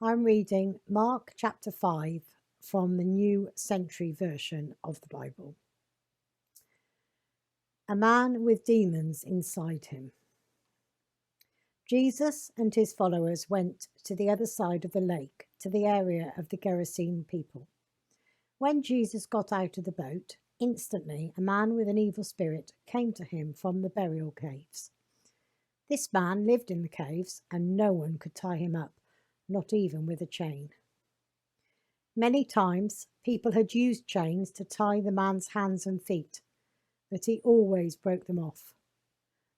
I'm reading Mark chapter 5 from the New Century Version of the Bible. A man with demons inside him. Jesus and his followers went to the other side of the lake, to the area of the Gerasene people. When Jesus got out of the boat, instantly a man with an evil spirit came to him from the burial caves. This man lived in the caves, and no one could tie him up, not even with a chain. Many times people had used chains to tie the man's hands and feet, but he always broke them off.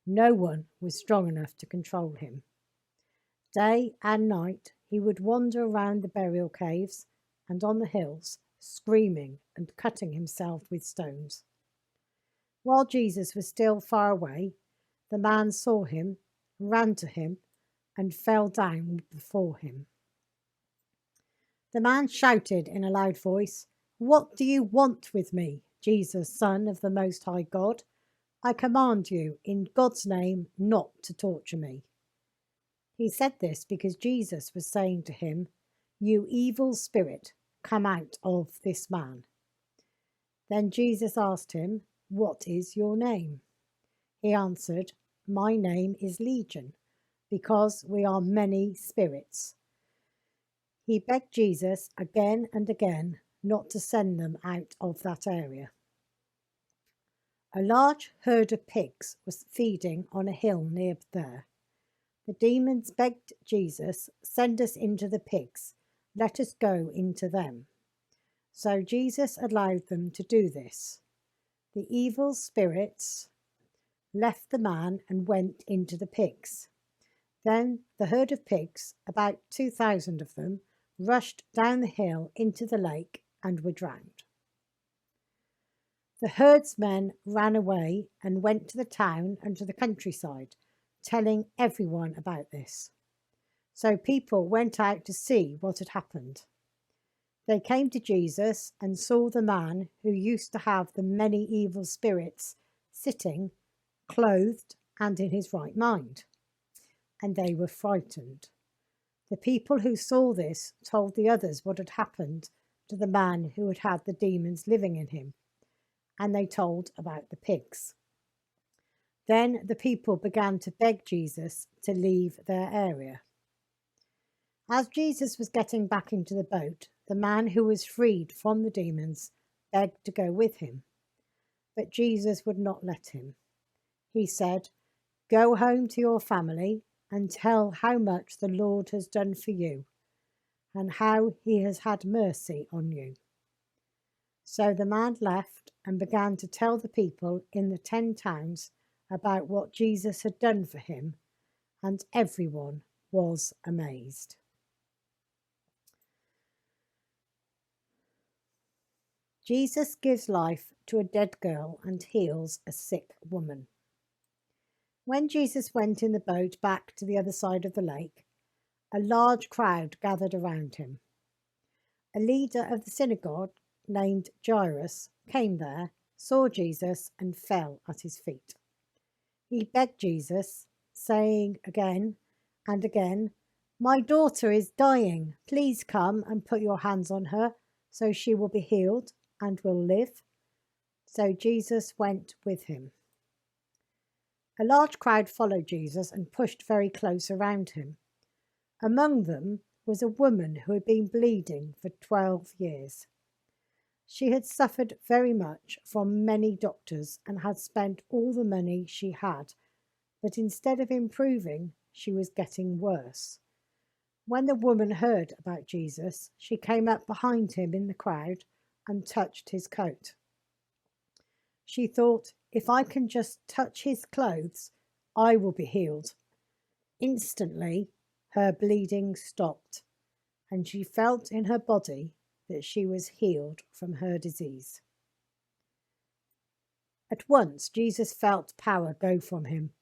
No one was strong enough to control him. Day and night he would wander around the burial caves and on the hills, screaming and cutting himself with stones. While Jesus was still far away, the man saw him, ran to him, and fell down before him. The man shouted in a loud voice, "What do you want with me, Jesus, Son of the Most High God? I command you, in God's name, not to torture me." He said this because Jesus was saying to him, "You evil spirit, come out of this man." Then Jesus asked him, "What is your name?" He answered, "My name is Legion, because we are many spirits." He begged Jesus again and again not to send them out of that area. A large herd of pigs was feeding on a hill near there. The demons begged Jesus, "Send us into the pigs, let us go into them." So Jesus allowed them to do this. The evil spirits left the man and went into the pigs. Then the herd of pigs, about 2,000 of them, rushed down the hill into the lake and were drowned. The herdsmen ran away and went to the town and to the countryside, telling everyone about this. So people went out to see what had happened. They came to Jesus and saw the man who used to have the many evil spirits sitting, clothed and in his right mind, and they were frightened. The people who saw this told the others what had happened to the man who had had the demons living in him, and they told about the pigs. Then the people began to beg Jesus to leave their area. As Jesus was getting back into the boat, the man who was freed from the demons begged to go with him, but Jesus would not let him. He said, "Go home to your family and tell how much the Lord has done for you and how he has had mercy on you." So the man left and began to tell the people in the 10 towns about what Jesus had done for him, and everyone was amazed. Jesus gives life to a dead girl and heals a sick woman. When Jesus went in the boat back to the other side of the lake, a large crowd gathered around him. A leader of the synagogue named Jairus came there, saw Jesus, and fell at his feet. He begged Jesus, saying again and again, "My daughter is dying. Please come and put your hands on her so she will be healed and will live." So Jesus went with him. A large crowd followed Jesus and pushed very close around him. Among them was a woman who had been bleeding for 12 years. She had suffered very much from many doctors and had spent all the money she had, but instead of improving, she was getting worse. When the woman heard about Jesus, she came up behind him in the crowd and touched his coat. She thought, "If I can just touch his clothes, I will be healed." Instantly, her bleeding stopped, and she felt in her body that she was healed from her disease. At once, Jesus felt power go from him.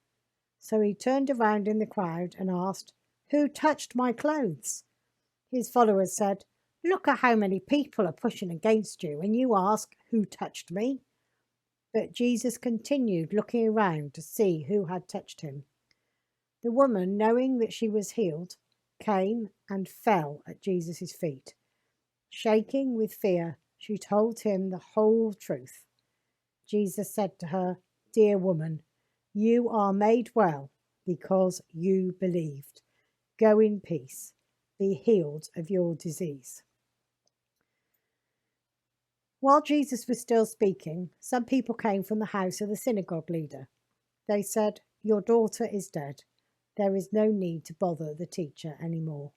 So he turned around in the crowd and asked, "Who touched my clothes?" His followers said, "Look at how many people are pushing against you, and you ask, 'Who touched me?'" But Jesus continued looking around to see who had touched him. The woman, knowing that she was healed, came and fell at Jesus' feet. Shaking with fear, she told him the whole truth. Jesus said to her, "Dear woman, you are made well because you believed. Go in peace. Be healed of your disease." While Jesus was still speaking, some people came from the house of the synagogue leader. They said, "Your daughter is dead. There is no need to bother the teacher anymore."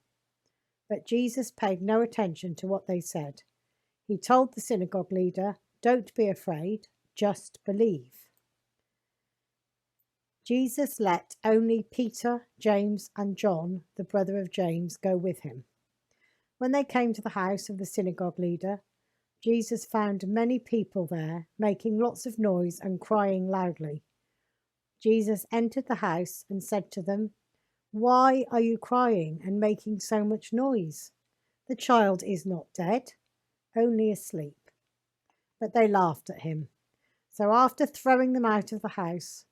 But Jesus paid no attention to what they said. He told the synagogue leader, "Don't be afraid, just believe." Jesus let only Peter, James, and John, the brother of James, go with him. When they came to the house of the synagogue leader, Jesus found many people there, making lots of noise and crying loudly. Jesus entered the house and said to them, "Why are you crying and making so much noise? The child is not dead, only asleep." But they laughed at him. So after throwing them out of the house,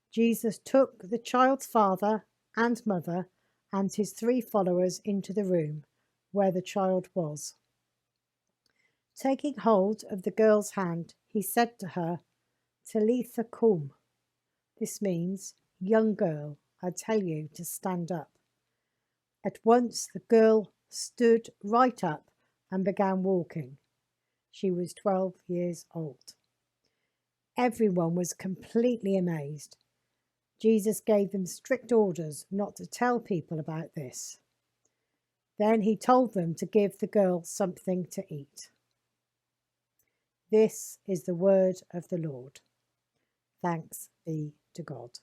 Jesus took the child's father and mother and his 3 followers into the room where the child was. Taking hold of the girl's hand, he said to her, "Talitha cum." This means, "Young girl, I tell you to stand up." At once the girl stood right up and began walking. She was 12 years old. Everyone was completely amazed. Jesus gave them strict orders not to tell people about this. Then he told them to give the girl something to eat. This is the word of the Lord. Thanks be to God.